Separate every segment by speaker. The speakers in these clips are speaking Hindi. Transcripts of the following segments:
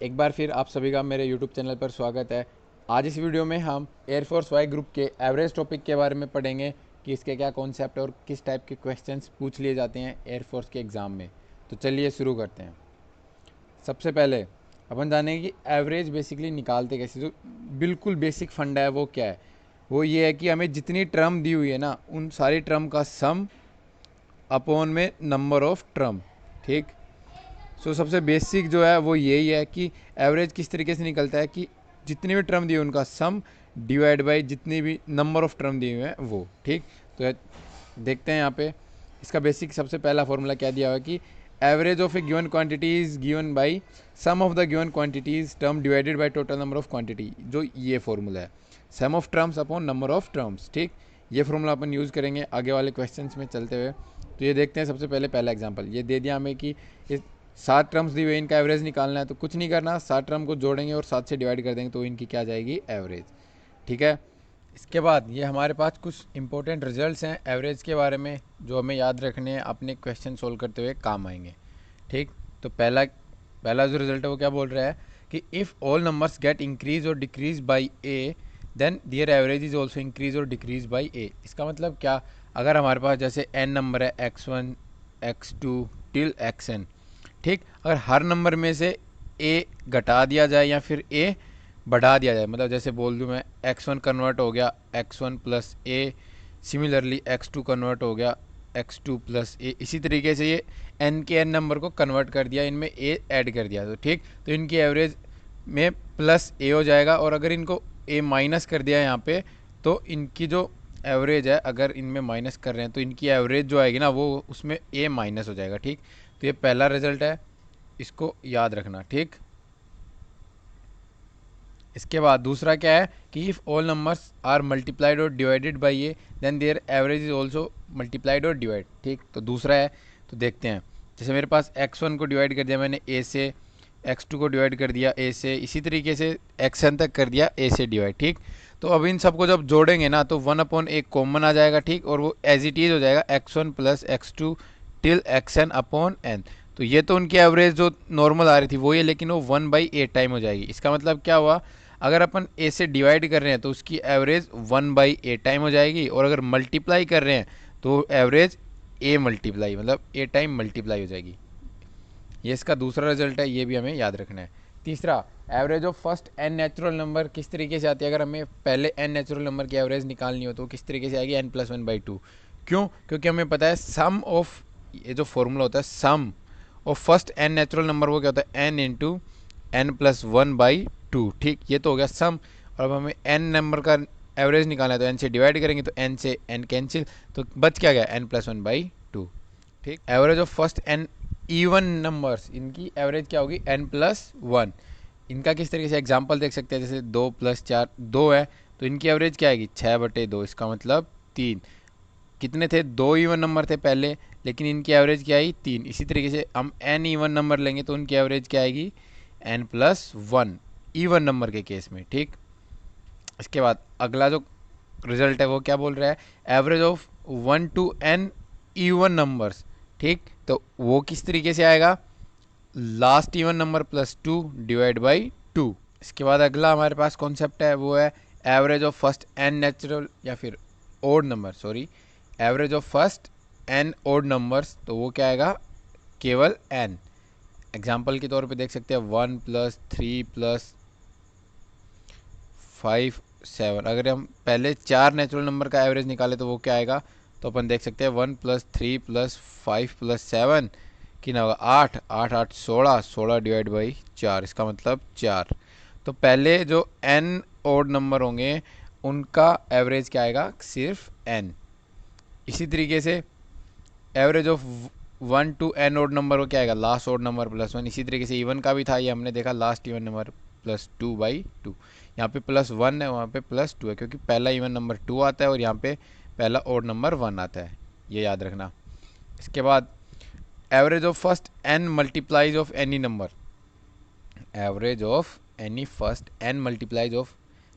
Speaker 1: एक बार फिर आप सभी का मेरे YouTube चैनल पर स्वागत है। आज इस वीडियो में हम एयरफोर्स वाई ग्रुप के एवरेज टॉपिक के बारे में पढ़ेंगे कि इसके क्या कॉन्सेप्ट और किस टाइप के क्वेश्चंस पूछ लिए जाते हैं एयरफोर्स के एग्ज़ाम में। तो चलिए शुरू करते हैं। सबसे पहले अपन जानेंगे कि एवरेज बेसिकली निकालते कैसे। जो बिल्कुल बेसिक फंडा है वो क्या है, वो ये है कि हमें जितनी टर्म दी हुई है ना, उन सारी टर्म का सम अपॉन में नंबर ऑफ टर्म। ठीक। सबसे बेसिक जो है वो यही है कि एवरेज किस तरीके से निकलता है कि जितनी भी टर्म दी हुई उनका सम डिवाइड बाई जितनी भी नंबर ऑफ टर्म दिए हुए हैं वो। ठीक। तो देखते हैं यहाँ पे इसका बेसिक सबसे पहला फॉर्मूला क्या दिया हुआ है कि average of a given quantity is given by sum of the given quantities term divided by total number of quantity. जो ये फॉर्मूला है, sum of terms upon number of terms. ठीक। ये फॉर्मूला अपन यूज़ करेंगे आगे वाले क्वेश्चन में चलते हुए। तो ये देखते हैं सबसे पहले पहला एग्जाम्पल ये दे दिया हमें कि 7 टर्म्स दी हुई, इनका एवरेज निकालना है। तो कुछ नहीं करना, 7 टर्म को जोड़ेंगे और 7 से डिवाइड कर देंगे तो इनकी क्या जाएगी, एवरेज। ठीक है। इसके बाद ये हमारे पास कुछ इंपॉर्टेंट रिजल्ट्स हैं एवरेज के बारे में जो हमें याद रखने हैं, अपने क्वेश्चन सोल्व करते हुए काम आएंगे। ठीक। तो पहला पहला जो रिजल्ट है वो क्या बोल रहा है कि if all numbers get increase और decrease by a then their average is also increase और डिक्रीज बाई ए। इसका मतलब क्या, अगर हमारे पास जैसे n नंबर है x1 x2 टिल xn। ठीक। अगर हर नंबर में से ए घटा दिया जाए या फिर ए बढ़ा दिया जाए, मतलब जैसे बोल दूँ मैं x1 कन्वर्ट हो गया x1 प्लस ए, सिमिलरली x2 कन्वर्ट हो गया x2 प्लस ए, इसी तरीके से ये n के n नंबर को कन्वर्ट कर दिया, इनमें a ऐड कर दिया। तो ठीक, तो इनकी एवरेज में प्लस a हो जाएगा। और अगर इनको a माइनस कर दिया यहाँ पे तो इनकी जो एवरेज है, अगर इनमें माइनस कर रहे हैं तो इनकी एवरेज जो आएगी ना वो उसमें a माइनस हो जाएगा। ठीक। तो ये पहला रिजल्ट है, इसको याद रखना। ठीक। इसके बाद दूसरा क्या है कि if all numbers are multiplied और divided by a then their average is also multiplied और डिवाइड। ठीक। तो दूसरा है, तो देखते हैं। जैसे मेरे पास x1 को डिवाइड कर दिया मैंने a से, x2 को डिवाइड कर दिया a से, इसी तरीके से xn तक कर दिया a से डिवाइड। ठीक। तो अब इन सबको जब जोड़ेंगे ना तो 1 अपॉन एक कॉमन आ जाएगा। ठीक। और वो एज इट इज़ हो जाएगा x1 plus x2 till xn upon n। तो ये तो उनकी एवरेज जो नॉर्मल आ रही थी वही है, लेकिन वो 1/8 टाइम हो जाएगी। इसका मतलब क्या हुआ, अगर अपन a से डिवाइड कर रहे हैं तो उसकी एवरेज 1/8 टाइम हो जाएगी, और अगर मल्टीप्लाई कर रहे हैं तो एवरेज a मल्टीप्लाई मतलब a टाइम मल्टीप्लाई हो जाएगी। ये इसका दूसरा रिजल्ट है, ये भी हमें याद रखना है। तीसरा, average of first n natural number किस तरीके से आती है। अगर हमें पहले n नेचुरल नंबर की एवरेज निकालनी हो तो किस तरीके से आएगी, n+1/2। क्यों, क्योंकि हमें पता है सम ऑफ, ये जो फॉर्मूला होता है sum of first n natural number वो क्या होता है, n इंटू n+1/2। ठीक। ये तो हो गया सम। और अब हमें n नंबर का एवरेज निकालना है तो n से डिवाइड करेंगे तो n से n कैंसिल, तो बच क्या गया, n+1/2। ठीक। Average of first n even numbers, इनकी एवरेज क्या होगी, n+1। इनका किस तरीके से एग्जांपल देख सकते हैं, जैसे 2 + 4 2 है तो इनकी एवरेज क्या आएगी, 6/2। इसका मतलब 3। कितने थे, 2 इवन नंबर थे पहले, लेकिन इनकी एवरेज क्या आई, 3। इसी तरीके से हम n इवन नंबर लेंगे तो उनकी एवरेज क्या आएगी, n+1 इवन नंबर के केस में। ठीक। इसके बाद अगला जो रिजल्ट है वो क्या बोल रहा है, average of 1 to n even numbers. ठीक। तो वो किस तरीके से आएगा, last even number +2 divide by 2। इसके बाद अगला हमारे पास कॉन्सेप्ट है वो है average of first n natural या फिर odd number, sorry, average of first n odd numbers. तो वो क्या आएगा, केवल n। एग्जाम्पल के तौर पे देख सकते हैं 1 + 3 + 5 7। अगर हम पहले 4 नेचुरल नंबर का एवरेज निकाले तो वो क्या आएगा, तो अपन देख सकते हैं 1 + 3 + 5 + 7 कितना होगा, 8 8 8 16 16 डिवाइड बाई 4। इसका मतलब 4। तो पहले जो n ओड नंबर होंगे उनका एवरेज क्या आएगा, सिर्फ n। इसी तरीके से average of 1 to n odd number को क्या आएगा, लास्ट ओड नंबर +1। इसी तरीके से इवन का भी था, ये हमने देखा लास्ट इवन नंबर +2/2। यहाँ पे +1 है, वहाँ पे +2 है, क्योंकि पहला इवन नंबर 2 आता है और यहाँ पे पहला ओड नंबर 1 आता है, ये याद रखना। इसके बाद average of first n multiplies of any number, average of any first n multiplies of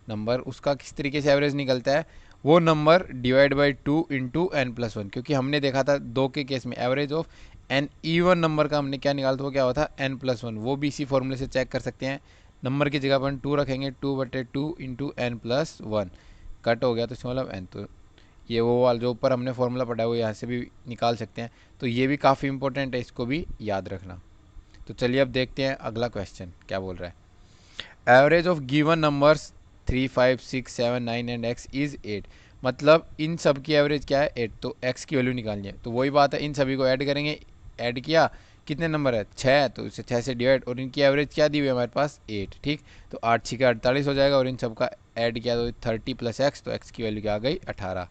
Speaker 1: number, उसका किस तरीके से एवरेज निकलता है, वो number divide by 2 into n+1। क्योंकि हमने देखा था 2 के केस में average of an even number का हमने क्या निकाला था, वो क्या हुआ था n+1, वो भी इसी फॉर्मूले से चेक कर सकते हैं। नंबर की जगह पर 2 रखेंगे, 2/2 इंटू n+1 कट हो गया तो इसका मतलब n, तो ये वो वाला जो ऊपर हमने फॉर्मूला पढ़ा है वो यहाँ से भी निकाल सकते हैं। तो ये भी काफ़ी इंपॉर्टेंट है, इसको भी याद रखना। तो चलिए अब देखते हैं अगला क्वेश्चन क्या बोल रहा है। Average of given numbers 3, 5, 6, 7, 9 and x is 8। मतलब इन सब की एवरेज क्या है 8, तो x की वैल्यू निकालनी है। तो वही बात है, इन सभी को ऐड करेंगे, ऐड किया कितने नंबर है 6, तो इसे 6 से डिवाइड, और इनकी एवरेज क्या दी हुई है हमारे पास 8, ठीक। तो 8 6 का 48 हो जाएगा, और इन सब का ऐड किया तो 30 + x, तो x की वैल्यू क्या आ गई 18।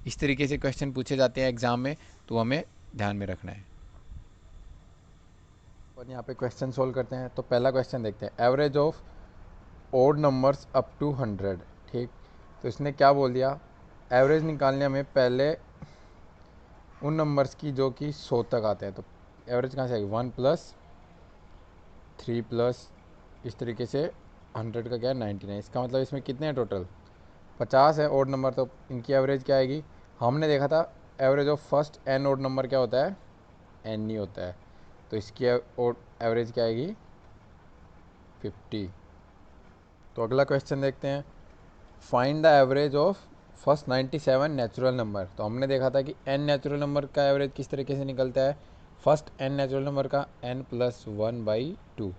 Speaker 1: इस तरीके से क्वेश्चन पूछे जाते हैं एग्जाम में, तो हमें ध्यान में रखना है। और यहाँ पे क्वेश्चन सोल्व करते हैं। तो पहला क्वेश्चन देखते हैं, average of odd numbers up to 100, ठीक। तो इसने क्या बोल दिया, एवरेज निकालने में पहले उन नंबर्स की जो कि 100 तक आते हैं। तो एवरेज कहाँ से आएगी, 1 + 3 + इस तरीके से 100 का क्या है 99। इसका मतलब इसमें कितने हैं टोटल 50 है ओड नंबर। तो इनकी एवरेज क्या आएगी, हमने देखा था average of first n odd number क्या होता है, एन ही होता है। तो इसकी एवरेज क्या आएगी 50। तो अगला क्वेश्चन देखते हैं, find the average of first 97 natural number. तो हमने देखा था कि n नेचुरल नंबर का एवरेज किस तरीके से निकलता है, फर्स्ट n नेचुरल नंबर का n+1/2।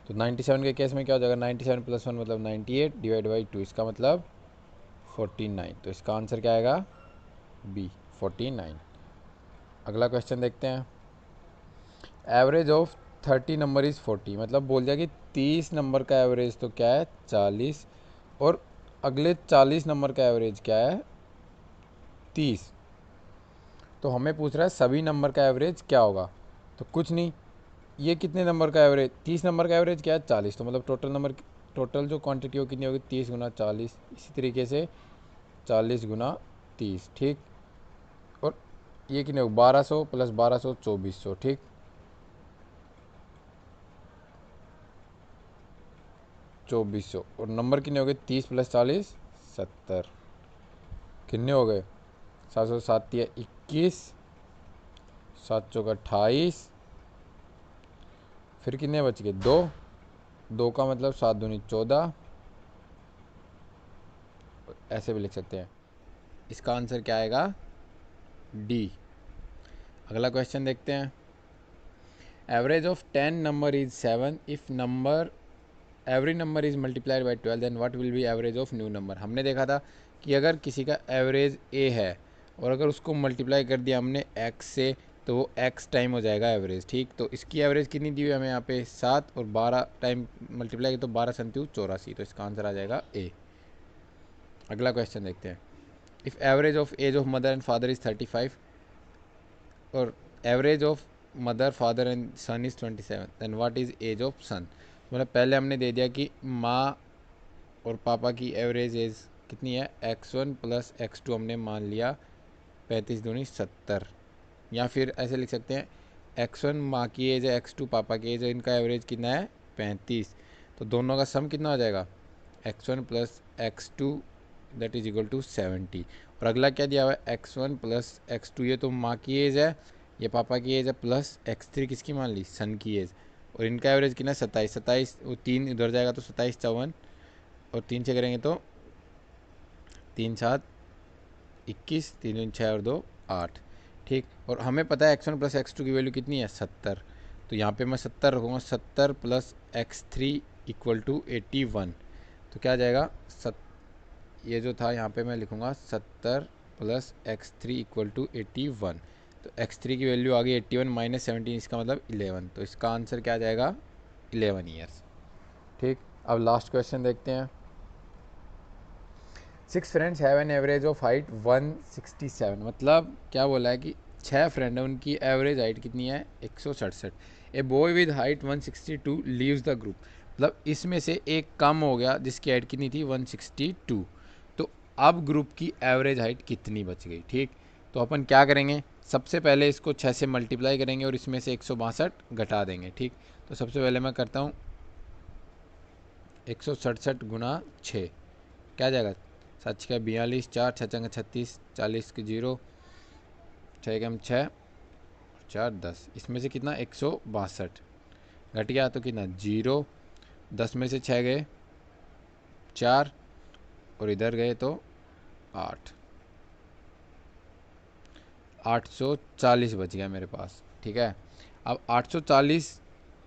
Speaker 1: तो 97 के केस में क्या हो जाएगा, 97 + 1 मतलब 98 डिवाइड बाई 2, इसका मतलब 49। तो इसका आंसर क्या आएगा बी 49। अगला क्वेश्चन देखते हैं, एवरेज ऑफ 30 नंबर इज़ 40। मतलब बोल दिया कि 30 नंबर का एवरेज तो क्या है 40, और अगले 40 नंबर का एवरेज क्या है 30। तो हमें पूछ रहा है सभी नंबर का एवरेज क्या होगा। तो कुछ नहीं, ये कितने नंबर का एवरेज 30 नंबर का एवरेज क्या है 40, तो मतलब टोटल जो क्वांटिटी हो कितनी होगी 30 × 40। इसी तरीके से 40 × 30, ठीक। और ये कितने हो 1200 + 1200 2400, ठीक। चौबीस सौ, और नंबर कितने हो गए 30 + 40 70। कितने हो गए 700 7 × 21, 7 × 28, फिर कितने बच गए 2, 2 का मतलब 7 दूनी 14। ऐसे भी लिख सकते हैं। इसका आंसर क्या आएगा डी। अगला क्वेश्चन देखते हैं, average of 10 number is 7 if number every number is multiplied by 12 then what will be average of new number. हमने देखा था कि अगर किसी का एवरेज ए है और अगर उसको मल्टीप्लाई कर दिया हमने एक्स से, तो वो एक्स टाइम हो जाएगा एवरेज, ठीक। तो इसकी एवरेज कितनी दी हुई है हमें यहाँ पे 7, और 12 टाइम मल्टीप्लाई किया तो 12 × 84, तो इसका आंसर आ जाएगा ए। अगला क्वेश्चन देखते हैं, if average of age of mother and father is 35 और average of mother father and son is 27 then what is age of son. मतलब पहले हमने दे दिया कि माँ और पापा की एवरेज एज कितनी है x1 + x2, हमने मान लिया 35 दूनी 70, या फिर ऐसे लिख सकते हैं x1 माँ की एज है, x2 पापा की एज है, इनका एवरेज कितना है 35। तो दोनों का सम कितना हो जाएगा x1 + x2 that is equal to 70। और अगला क्या दिया हुआ है x1 + x2, ये तो माँ की एज है, ये पापा की एज है, प्लस x3 किसकी मान ली सन की एज, और इनका एवरेज कितना है 27। 27 वो 3 इधर जाएगा तो 27 54, और 3 से करेंगे तो 3 7 21, 3 दूनी 6 और 2 8, ठीक। और हमें पता है x1 + x2 की वैल्यू कितनी है 70। तो यहाँ पे मैं 70 रखूँगा, 70 + x3 = 81। तो क्या आ जाएगा ये जो था यहाँ पे मैं लिखूँगा 70 + x3 = 81। तो x3 की वैल्यू आ गई 81 - 17, इसका मतलब 11। तो इसका आंसर क्या आ जाएगा 11 ईयर्स, ठीक। अब लास्ट क्वेश्चन देखते हैं, 6 friends have an average of height 167। मतलब क्या बोला है कि 6 फ्रेंड है, उनकी एवरेज हाइट कितनी है 167। A boy with height 162 leaves the group. मतलब इसमें से एक कम हो गया जिसकी हाइट कितनी थी 162। तो अब ग्रुप की एवरेज हाइट कितनी बच गई, ठीक। तो अपन क्या करेंगे, सबसे पहले इसको 6 से मल्टीप्लाई करेंगे और इसमें से 162 घटा देंगे, ठीक। तो सबसे पहले मैं करता हूँ 167 × 6, क्या जाएगा 7 6 42, 4 6 6 36, 40 के 0, 6 6 6, 4 10, इसमें से कितना 162 घट गया तो कितना 0, 10 में से 6 गए 4 और इधर गए तो 8, 840 बच गया मेरे पास। ठीक है, अब 840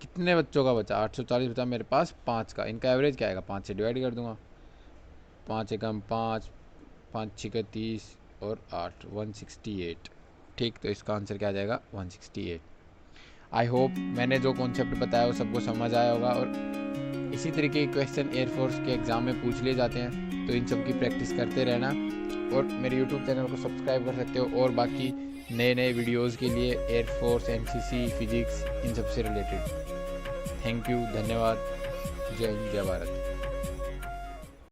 Speaker 1: कितने बच्चों का बचा, 840 बचा मेरे पास 5 का। इनका एवरेज क्या आएगा, 5 से डिवाइड कर दूंगा, 5 एकम 5, 5 6 30 और 8 168। ठीक, तो इसका आंसर क्या आ जाएगा 168। आई होप मैंने जो कॉन्सेप्ट बताया वो सबको समझ आया होगा, और इसी तरीके के क्वेश्चन एयरफोर्स के एग्ज़ाम में पूछ लिए जाते हैं, तो इन सब की प्रैक्टिस करते रहना। और मेरे यूट्यूब चैनल को सब्सक्राइब कर सकते हो, और बाकी नए नए वीडियोज़ के लिए एयरफोर्स, एनसीसी, फिजिक्स, इन सब से रिलेटेड। थैंक यू, धन्यवाद, जय हिंद, जय भारत।